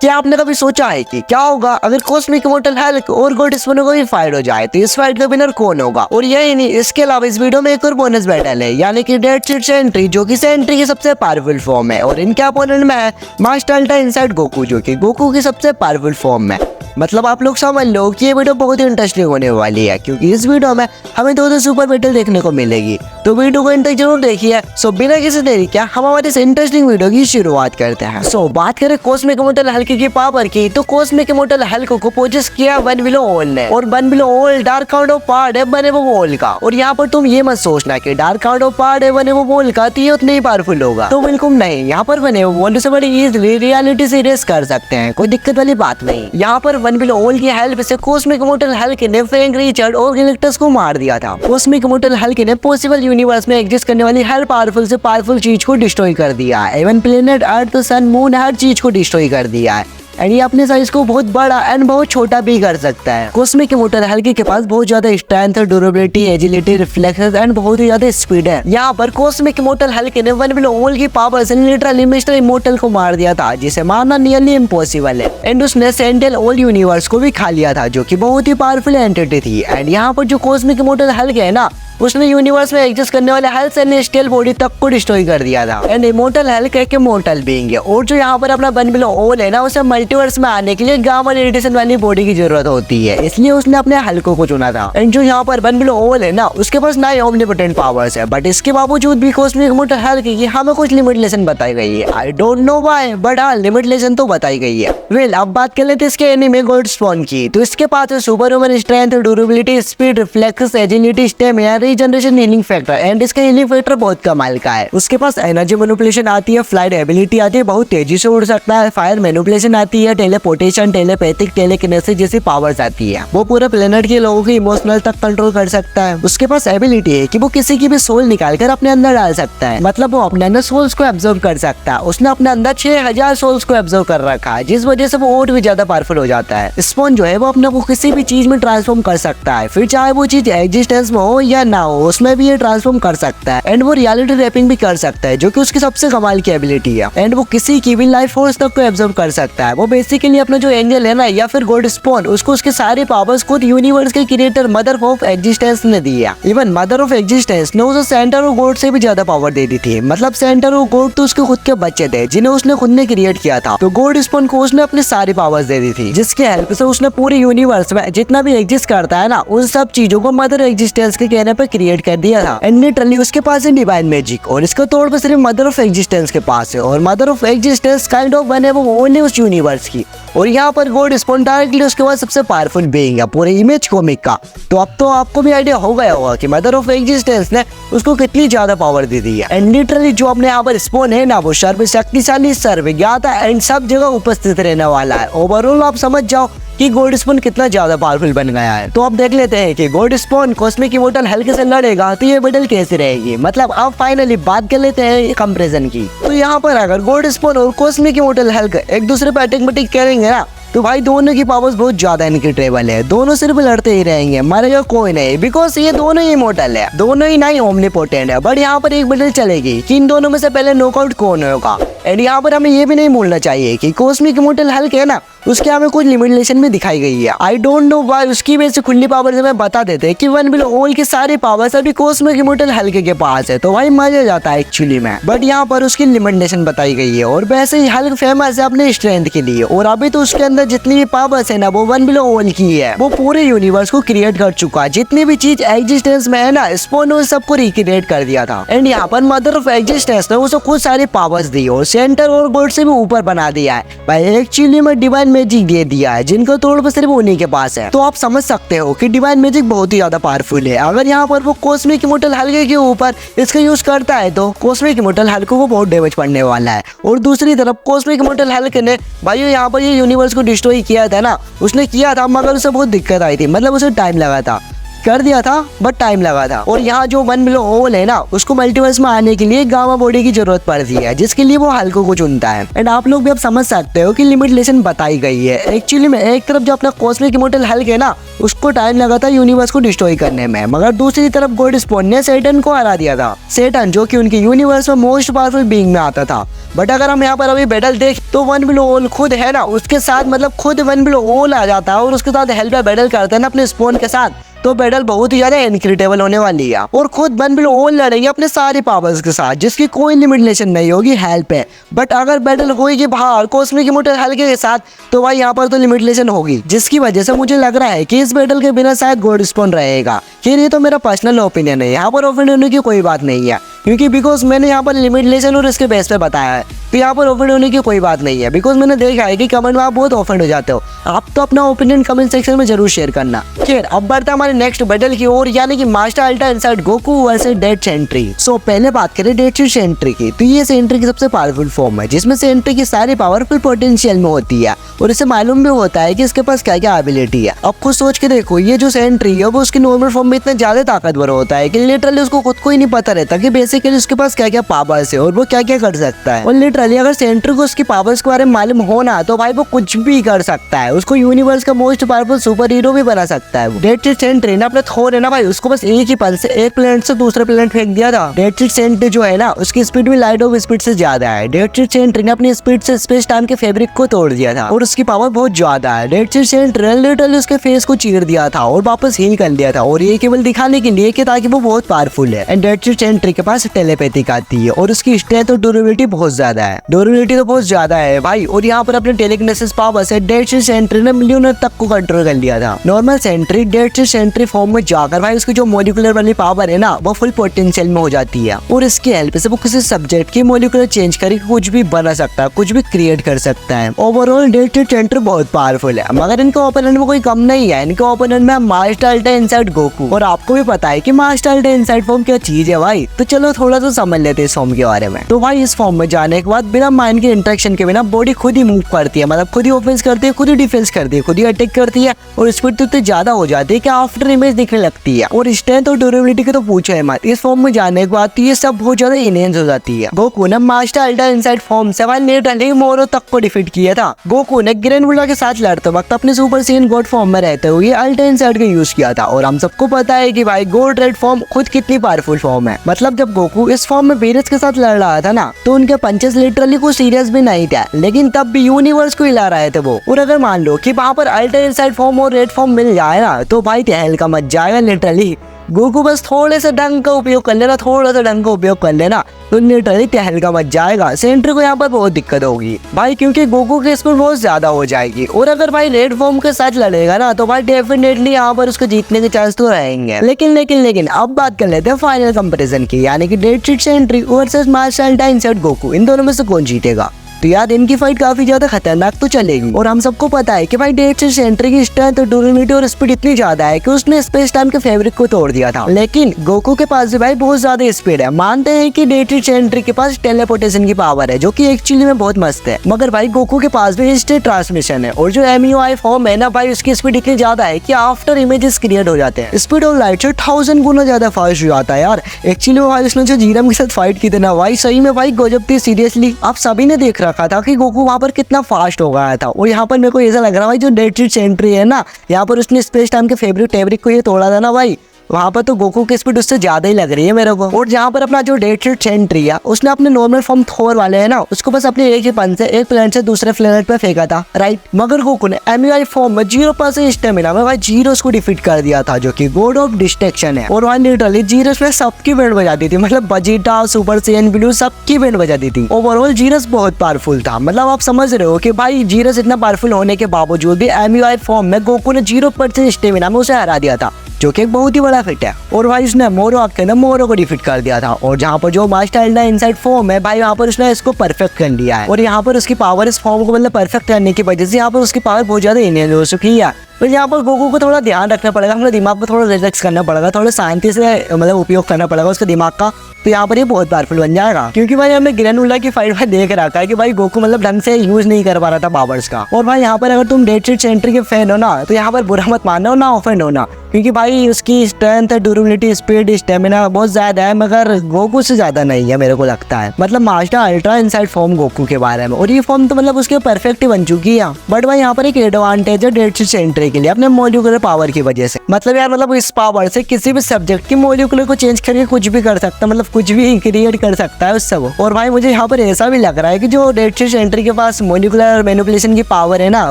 क्या आपने कभी सोचा है कि क्या होगा अगर कॉस्मिक इमॉर्टल हल्क और गॉड स्पून को भी फाइट हो जाए, तो इस फाइट का विनर कौन होगा? और यही नहीं, इसके अलावा इस वीडियो में एक और बोनस बैटल है, यानी कि डेड सीड सेंट्री, जो कि सेंट्री की सबसे पावरफुल फॉर्म है, और इनके अपोनेंट में है मास्टर अल्ट्रा इनसाइड गोकू, जो कि गोकू की सबसे पावरफुल फॉर्म में। मतलब आप लोग समझ लो कि ये वीडियो बहुत ही इंटरेस्टिंग होने वाली है, क्योंकि इस वीडियो में हमें दो सुपर बैटल देखने को मिलेगी। तो वीडियो को अंत तक जरूर देखिए। सो बिना किसी देरी क्या हम हमारे इस इंटरेस्टिंग वीडियो की शुरुआत करते हैं। सो बात करें कॉस्मिक इमॉर्टल हल्क की पावर की, तो कॉस्मिक इमॉर्टल हल्क को पोजेस किया वन बिलो ऑल ने, और one below all dark count of part है वन एवो वॉल का। और यहाँ पर तुम ये मत सोचना कि डार्क काउंट ऑफ पार्ट है वन एवो वॉल का तो ये उतना ही पावरफुल होगा, तो बिल्कुल नहीं। यहाँ पर वन एवो वॉल से बड़ी इजीली रियलिटी से रेस कर सकते हैं, कोई दिक्कत वाली बात नहीं। यहाँ पर वन बिलो ऑल की हेल्प से कॉस्मिक इमॉर्टल हल्क ने फ्रैंक रिचर्ड और गैलेक्टस को मार दिया था। कॉस्मिक इमॉर्टल हल्क ने पॉसिबल यूनिवर्स में एग्जिस्ट करने वाली हर पावरफुल से पावरफुल चीज को डिस्ट्रॉय कर दिया है। इवन प्लेनेट अर्थ, सन, मून, हर चीज को डिस्ट्रॉय कर दिया है। एंड ये अपने साइज को बहुत बड़ा एंड बहुत छोटा भी कर सकता है। कॉस्मिक इमॉर्टल हल्क के पास बहुत ज्यादा strength, durability, agility, reflexes and बहुत ही ज्यादा स्पीड है। यहाँ पर कॉस्मिक इमॉर्टल हल्क ने वन बिलो ऑल की पावर से लिटरली मिस्टर इमॉर्टल को मार दिया था, जिसे मारना नियरली इम्पॉसिबल है। एंड उसने सेंट्रल ऑल यूनिवर्स को भी खा लिया था, जो कि बहुत ही पावरफुल एंटिटी थी। एंड यहाँ पर जो कॉस्मिक इमॉर्टल हल्क है ना, उसने यूनिवर्स में एग्जिस्ट करने वाले हर सेलेस्टियल बॉडी तक को डिस्ट्रॉय कर दिया था। एंड इमॉर्टल हल्क एक इमॉर्टल बीइंग है, और जो यहाँ पर अपना वन बिलो ऑल है ना, उसे मल्टीवर्स में आने के लिए गामा रेडिएशन वाली बॉडी की जरूरत होती है, इसलिए उसने अपने हल्कों को चुना था। एंड जो यहाँ पर वन बिलो ऑल है ना, उसके पास ना ही ओमनिपोटेंट पावर्स है, बट इसके बावजूद भी कॉस्मिक इमॉर्टल हल्क की हमें कुछ लिमिटेशन बताई गई है। I don't know why, but हाँ लिमिटेशन तो बताई गई है। वेल अब बात कर लेते हैं इसके एनिमे गॉड स्पून की। तो इसके पास है super human strength, durability, speed, reflex, agility, stamina, regeneration, healing factor. And इसका हीलिंग फैक्टर बहुत कमाल का है। उसके पास एनर्जी मैनिपुलेशन आती है, फ्लाइट एबिलिटी आती है, बहुत तेजी से उड़ सकता है, फायर मैनिपुलेशन आती है, टेलीपोर्टेशन, टेलीपैथिक, टेलीकिनेसिस जैसी पावर्स आती है। वो पूरे प्लेनेट के लोगों की इमोशनल तक कंट्रोल कर सकता है। उसके पास एबिलिटी है कि वो किसी की भी सोल निकाल कर अपने अंदर डाल सकता है, मतलब वो अपने अंदर सोल्स को एब्जॉर्ब कर सकता है। उसने अपने अंदर 6000 सोल्स को एब्जॉर्ब कर रखा है, जिस वजह से वो और भी ज्यादा पावरफुल हो जाता है। स्पून जो है वो अपने को किसी भी चीज में ट्रांसफॉर्म कर सकता है, फिर चाहे वो चीज एग्जिस्टेंस में हो या ना हो, उसमें भी ये ट्रांसफॉर्म कर सकता है। एंड वो रियलिटी रैपिंग भी कर सकता है, जो कि उसकी सबसे कमाल की एबिलिटी है। एंड वो किसी की भी लाइफ फोर्स तक को एब्जॉर्ब कर सकता है। वो बेसिकली अपना जो एंजल है ना, या फिर गॉड स्पून, उसको उसके सारे पावर्स खुद यूनिवर्स के क्रिएटर मदर ऑफ एग्जिस्टेंस ने दिया। इवन मदर ऑफ एग्जिस्टेंस ने उसे सेंटर ऑफ गॉड से भी ज्यादा पावर दे दी थी। मतलब सेंटर ऑफ गॉड तो उसके खुद के बच्चे थे, जिन्हें उसने खुद ने क्रिएट किया था। तो गॉड स्पून को उसने अपनी सारी पावर्स दे दी थी, जिसके हेल्प से उसने पूरे यूनिवर्स में जितना भी एग्जिस्ट करता है ना, उन सब चीजों को मदर एग्जिस्टेंस के कहने पर क्रिएट कर दिया था। एंड लिटरली उसके पास है डिवाइन मैजिक, और इसका तौर पर सिर्फ मदर ऑफ एग्जिस्टेंस के पास है, और mother of existence kind of one है वो ओनली उस यूनिवर्स की। और यहाँ पर गॉड स्पून डायरेक्टली उसके बाद सबसे पावरफुल बीइंग है पूरे इमेज कॉमिक का। तो अब तो आपको भी आइडिया हो गया होगा कि मदर ऑफ एग्जिस्टेंस ने उसको कितनी ज्यादा पावर दे दी है। एंड लिटरली जो अपने यहाँ पर स्पून है ना, वो सर्वशक्तिशाली, सर्वज्ञाता एंड सब जगह उपस्थित रहने वाला है। ओवरऑल आप समझ जाओ कि गॉड स्पून कितना ज्यादा पावरफुल बन गया है। तो अब देख लेते हैं कि God spoon cosmic immortal Hulk से लड़ेगा तो ये बैटल कैसे रहेगी। मतलब अब फाइनली बात कर लेते हैं कंपैरिजन की। तो यहाँ पर अगर गॉड स्पून और कॉस्मिक इमॉर्टल हल्क एक दूसरे पर अटैक करेंगे ना, तो भाई दोनों की पावर्स बहुत ज्यादा इनक्रेडिबल है। दोनों सिर्फ लड़ते ही रहेंगे, मरेगा कोई नहीं, बिकॉज ये दोनों ही इमॉर्टल है, दोनों ही नहीं ओमनिपोटेंट है। बट यहाँ पर एक बैटल चलेगी कि इन दोनों में से पहले नॉकआउट कौन होगा। एंड यहाँ पर हमें ये भी नहीं भूलना चाहिए कि कॉस्मिक इमॉर्टल हल्क है ना, उसके हमें कुछ लिमिटेशन भी दिखाई गई है। आई डोंट नो व्हाई उसकी वजह से खुली पावर से मैं बता देते हैं कि वन बिलो ऑल की सारी पावर्स अभी कॉस्मिक इमॉर्टल हल्क के पास है, तो भाई मजा जाता है एक्चुअली में। बट यहाँ पर उसकी लिमिटेशन बताई गई है। और वैसे ही हल्क फेमस है अपने स्ट्रेंथ के लिए, और अभी तो उसके अंदर जितनी भी पावर्स है ना, वो वन बिलो ऑल की है। वो पूरे यूनिवर्स को क्रिएट कर चुका है, जितनी भी चीज एग्जिस्टेंस में है ना, स्पून ने सबको रिक्रिएट कर दिया था। एंड यहाँ पर मदर ऑफ एग्जिस्टेंस ने उसे खुद सारी पावर्स दी, और सेंटर और गॉड से भी ऊपर बना दिया है भाई। एक्चुअली में डिवाइन मैजिक दे दिया है, जिनका तोड़ पर सिर्फ उन्हीं के पास है। तो आप समझ सकते हो कि डिवाइन मैजिक बहुत ही ज्यादा पावरफुल है। अगर यहाँ पर वो कॉस्मिक इमॉर्टल हल्क के ऊपर इसका यूज करता है, तो कॉस्मिक इमॉर्टल हल्क को बहुत डैमेज पड़ने वाला है। और दूसरी तरफ कॉस्मिक इमॉर्टल हल्क ने भाई यहाँ पर ये यूनिवर्स को डिस्ट्रॉय किया था ना, उसने किया था, मगर उसे बहुत दिक्कत आई थी, मतलब उसे टाइम लगा था। कर दिया था बट टाइम लगा था। और यहाँ जो वन बिलो ऑल है ना, उसको मल्टीवर्स में आने के लिए गामा बॉडी की जरूरत पड़ती है, जिसके लिए वो हल्कों को चुनता है। एंड आप लोग भी अब समझ सकते हो कि लिमिटेशन बताई गई है। एक्चुअली में एक तरफ जो अपना कॉस्मिक इमॉर्टल हल्क है ना, उसको टाइम लगा था यूनिवर्स को डिस्ट्रॉय करने में, मगर दूसरी तरफ गॉड स्पॉन ने सेटन को हरा दिया था। सेटन जो कि उनके यूनिवर्स में मोस्ट पावरफुल बीइंग में आता था। बट अगर हम यहाँ पर अभी बैटल देख तो वन बिलो ऑल खुद है ना, उसके साथ मतलब खुद वन बिलो ऑल आ जाता है और उसके साथ हेल्प बैटल करता है ना अपने स्पॉन के साथ, तो बैटल बहुत ही ज्यादा इनक्रेडिबल होने वाली है और खुद वन बिलो ऑल लड़ेंगे अपने सारे पावर्स के साथ, जिसकी कोई लिमिटेशन नहीं होगी हेल्प पे। बट अगर बैटल होगी बाहर कॉस्मिक इमोर्टल हल्क के साथ, तो भाई यहाँ पर तो लिमिटेशन होगी, जिसकी वजह से मुझे लग रहा है कि इस बैटल के बिना शायद गॉड स्पॉन रहेगा। खैर ये तो मेरा पर्सनल ओपिनियन है, यहाँ पर ओपिनियन होने की कोई बात नहीं है, क्योंकि बिकॉज मैंने यहाँ पर लिमिटेशन और इसके बेस पे बताया है, तो यहाँ पर ओफेंड होने की कोई बात नहीं है। बिकॉज मैंने देखा है कि कमेंट में आप बहुत ओफेंड हो जाते हो। आप तो अपना ओपिनियन कमेंट सेक्शन में जरूर शेयर करना। खैर अब बढ़ता है हमारे नेक्स्ट बैटल की ओर, यानी कि master ultra inside Goku versus Dead Sentry. So पहले बात करें डेड सेंट्री की, तो ये सेंट्री की सबसे पावरफुल फॉर्म है, जिसमें सेंट्री की सारी पावरफुल पोटेंशियल में होती है और इसे मालूम भी होता है कि इसके पास क्या क्या एबिलिटी है। अब खुद सोच के देखो, ये जो सेंट्री है वो उसकी नॉर्मल फॉर्म में इतना ज्यादा ताकतवर होता है कि लिटरली उसको खुद को ही नहीं पता रहता कि बेसिकली उसके पास क्या क्या पावर्स है और वो क्या क्या कर सकता है। और लिटरली अगर सेंट्री को उसकी पावर्स के बारे में मालूम होना, तो भाई वो कुछ भी कर सकता है, उसको यूनिवर्स का मोस्ट पावरफुल सुपर हीरो भी बना सकता है। डेड सेंट्री ने अपने थोर है ना भाई, उसको बस एक ही पल से एक प्लेनेट से दूसरे प्लेनेट फेंक दिया था। डेड सेंट्री जो है ना, उसकी स्पीड भी लाइट ऑफ स्पीड से ज्यादा है। डेड सेंट्री ने अपनी स्पीड से स्पेस टाइम के फैब्रिक को तोड़ दिया था और उसकी पावर बहुत ज्यादा है। डेड सेंट्री ने लिटरली उसके फेस को चीर दिया था और वापस हील कर दिया था, और ये केवल दिखाने के लिए कि ताकि वो बहुत पावरफुल है। एंड डेड सेंट्री के पास टेलीपैथिक आती है और उसकी स्ट्रेंथ और ड्यूरेबिलिटी बहुत ज्यादा है। ड्यूरेबिलिटी तो बहुत ज्यादा है भाई, और यहाँ पर अपने टेलीकिनेसिस पावर से डेड सेंट्री ने मिलियनर तक को कंट्रोल कर लिया था। Normal Sentry Dead Sentry form में जाकर भाई उसकी जो मॉलिक्यूलर वाली पावर है ना, वो फुल पोटेंशियल में हो जाती है और इसकी हेल्प से वो किसी सब्जेक्ट की मॉलिक्यूलर चेंज करके कुछ भी बना सकता है, कुछ भी क्रिएट कर सकता है। ओवरऑल डेड सेंट्री बहुत पावरफुल है, मगर इनके ओपोनेंट में कोई कम नहीं है। इनके ओपोनेंट में मास्टर अल्ट्रा इनसाइड गोकू, और आपको भी पता है कि मास्टर अल्ट्रा इनसाइड फॉर्म क्या चीज है भाई, तो चलो थोड़ा सा समझ लेते हैं इस फॉर्म के बारे में। तो भाई इस फॉर्म में जाने के बाद बिना माइंड के इंटरेक्शन के बिना बॉडी खुद ही मूव करती है, मतलब खुद ही ऑफेंस करती है, खुद ही डिफेंस करती है, खुद ही अटैक करती है, और स्पीड तो इतनी ज्यादा हो जाती है कि आफ्टर इमेज दिखने लगती है। और स्ट्रेंथ और ड्यूरेबिलिटी के तो पूछो है मत, इस फॉर्म में जाने के बाद तो ये सब बहुत ज्यादा इनहेंस हो जाती है। गोकू ने मास्टर अल्ट्रा इनसाइड फॉर्म से भाई लिटरली मोरो तक को डिफीट किया था। गोकू ने ग्रैंड के साथ लड़ते वक्त अपने सुपर सैयन गॉड फॉर्म में रहते हुए अल्ट्रा इनसाइड का यूज किया था, और हम सबको पता है कि भाई गॉड रेड फॉर्म खुद कितनी पावरफुल फॉर्म है। मतलब जब गोकू इस फॉर्म में वीरस के साथ लड़ रहा था ना, तो उनके पंचेस लिटरली कुछ सीरियस भी नहीं था, लेकिन तब भी यूनिवर्स को हिला रहे थे वो। और अगर मान लो कि वहाँ पर अल्ट्रा इनसाइड फॉर्म और रेड फॉर्म मिल जाए ना, तो भाई तहल का मच जाएगा लिटरली। गोकू बस थोड़े से ढंग का उपयोग कर लेना, थोड़ा सा ढंग का उपयोग कर लेना, तो लिटरली तहलका मच जाएगा। सेंट्री को यहाँ पर बहुत दिक्कत होगी भाई, क्योंकि गोकू की स्पीड बहुत ज्यादा हो जाएगी, और अगर भाई रेड फॉर्म के साथ लड़ेगा ना, तो भाई डेफिनेटली यहाँ पर उसको जीतने के चांस तो रहेंगे। लेकिन अब बात कर लेते हैं फाइनल कंपैरिजन की, यानी कि Dead Sentry versus master ultra inside Goku, इन दोनों में से कौन जीतेगा। तो यार इनकी फाइट काफी ज्यादा खतरनाक तो चलेगी, और हम सबको पता है कि भाई डेड सेंट्री की स्ट्रेंथ और ड्यूरेबिलिटी और स्पीड इतनी ज्यादा है कि उसने स्पेस टाइम के फैब्रिक को तोड़ दिया था। लेकिन गोकू के पास भी भाई बहुत ज्यादा स्पीड है। मानते हैं कि डेड सेंट्री के पास टेलीपोर्टेशन की पावर है, जो कि एक्चुअली में बहुत मस्त है, मगर भाई गोकू के पास भी इंस्टेंट ट्रांसमिशन है, और जो MUI फॉर्म है ना भाई, उसकी स्पीड इतनी ज्यादा है कि आफ्टर इमेजेस क्रिएट हो जाते हैं। स्पीड और लाइट से 1000 गुना ज्यादा फास्ट हो जाता है यार। एक्चुअली भाई उसने जो जीरम के साथ फाइट की थी ना भाई, सही में भाई गजब थी। सीरियसली आप सभी ने देख रखा था कि गोकू वहाँ पर कितना फास्ट हो गया था, और यहाँ पर मेरे को ऐसा लग रहा है भाई जो डेड सेंट्री है ना, यहाँ पर उसने स्पेस टाइम के फैब्रिक को ये तोड़ा था ना भाई, वहाँ पर तो गोकू की स्पीड उससे ज्यादा ही लग रही है मेरे को। और जहाँ पर अपना जो डेड सेंट्री है, उसने अपने नॉर्मल फॉर्म थोर वाले है ना, उसको बस अपने एक ही पंच से एक प्लेनेट से दूसरे प्लेनेट पे फेंका था, राइट। मगर गोकू ने MUI फॉर्म में 0% स्टेमिना में भाई जीरोस को डिफीट कर दिया था, जो कि गॉड ऑफ डिस्ट्रक्शन है। और वहाँ लिटरली जीरोस में सबकी बैंड बजाती थी, मतलब बजीटा, सुपर सैयन ब्लू सबकी बैंड बजाती थी। ओवरऑल जीरोस बहुत पावरफुल था, मतलब आप समझ रहे हो कि भाई जीरोस इतना पावरफुल होने के बावजूद भी MUI फॉर्म में गोकू ने 0% स्टेमिना में उसे हरा दिया था, जो कि एक बहुत ही बड़ा फिट है। और भाई उसने मोरो को डिफीट कर दिया था, और जहाँ पर जो मास्टर अल्ट्रा इनसाइड फॉर्म है भाई, वहाँ पर उसने इसको परफेक्ट कर लिया है, और यहाँ पर उसकी पावर इस फॉर्म को मतलब परफेक्ट करने की वजह से यहाँ पर उसकी पावर बहुत ज्यादा इनहेंस हो चुकी है। तो यहाँ पर गोकू को थोड़ा ध्यान रखना पड़ेगा, अपने दिमाग पर थोड़ा रिलैक्स करना पड़ेगा, थोड़ा शांति से मतलब उपयोग करना पड़ेगा उसके दिमाग का, तो यहाँ पर ये बहुत पावरफुल बन जाएगा। क्योंकि भाई हमने ग्रैनुला की फाइट में देख रखा है कि भाई गोकू मतलब ढंग से यूज नहीं कर पा रहा था पावर्स का। और भाई यहाँ पर अगर तुम डेड सेंट्री के फैन हो ना, तो यहाँ पर बुरा मत मानना और ना ऑफेंड होना, क्योंकि भाई उसकी स्ट्रेंथ, ड्यूरेबिलिटी, स्पीड, स्टेमिना बहुत ज्यादा है, मगर गोकू से ज्यादा नहीं है मेरे को लगता है। मतलब master ultra inside form Goku के बारे में, और ये फॉर्म तो मतलब उसके परफेक्ट ही बन चुकी है। बट भाई यहाँ पर एक एडवांटेज है डेड शिफ्ट सेंट्री के लिए अपने मॉलिक्यूलर पावर की वजह से। मतलब यार मतलब इस पावर से किसी भी सब्जेक्ट की मॉलिक्यूलर को चेंज करके कुछ भी कर सकता है, मतलब कुछ भी क्रिएट कर सकता है उससे वो। और भाई मुझे यहाँ पर ऐसा भी लग रहा है कि जो डेड शिफ्ट सेंट्री के पास मॉलिक्यूलर मैनिपुलेशन की पावर है ना,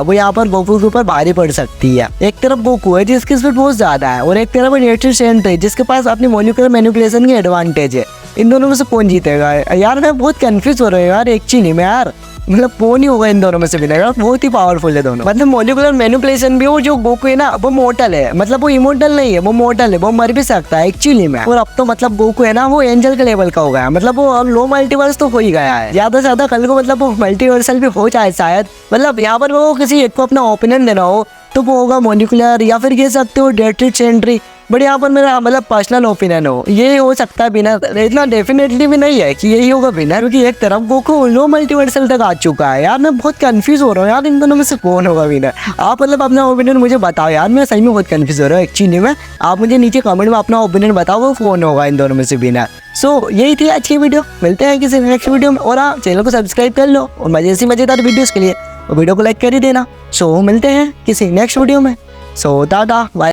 वो यहाँ पर गोकू के ऊपर भारी पड़ सकती है। एक तरफ गोकू है जिसकी स्पीड बहुत ज्यादा है, और एक तरफ डेड शिफ्ट सेंट्री जिसके पास अपनी मॉलिक्यूलर मैनिपुलेशन की एडवांटेज है। इन दोनों में से कौन जीतेगा यार? मैं बहुत कंफ्यूज हो रहा हूँ यार एक्चुअली में यार। मतलब कौन ही होगा इन दोनों में से भी, यार बहुत ही पावरफुल है दोनों। मतलब मॉलिक्यूलर मैनिपुलेशन भी, वो जो गोकू है ना वो मोर्टल है, मतलब वो इमोर्टल नहीं है, वो मोर्टल है, वो मर भी सकता है एक्चुअली में। और अब तो मतलब गोकू है ना वो एंजल के लेवल का हो गया, मतलब वो अब लो मल्टीवर्स तो हो ही गया है। ज्यादा से ज्यादा कल को मतलब वो मल्टीवर्सल भी हो जाए शायद। मतलब यहाँ पर वो किसी एक को अपना ओपिनियन देना हो तो वो होगा मॉलिक्यूलर, या फिर कह सकते हो डेड शिफ्ट सेंट्री। बट यहाँ पर मेरा मतलब पर्सनल ओपिनियन हो ये हो सकता है विनर, इतना डेफिनेटली भी नहीं है कि यही होगा विनर, क्योंकि एक तरफ गोकू लो मल्टीवर्सल तक आ चुका है। यार मैं बहुत कंफ्यूज हो रहा हूँ यार इन दोनों में से कौन होगा विनर। आप मतलब अपना ओपिनियन मुझे बताओ यार, मैं सही में बहुत कंफ्यूज हो रहा हूँ एक्चुअली में। आप मुझे नीचे कमेंट में अपना ओपिनियन बताओ वो कौन होगा इन दोनों में से विनर। सो यही थी आज की वीडियो, मिलते हैं किसी नेक्स्ट वीडियो में। और हाँ, चैनल को सब्सक्राइब कर लो और मजेदार वीडियोस के लिए वीडियो को लाइक कर ही देना। सो मिलते हैं किसी नेक्स्ट वीडियो में। सो टाटा बाय।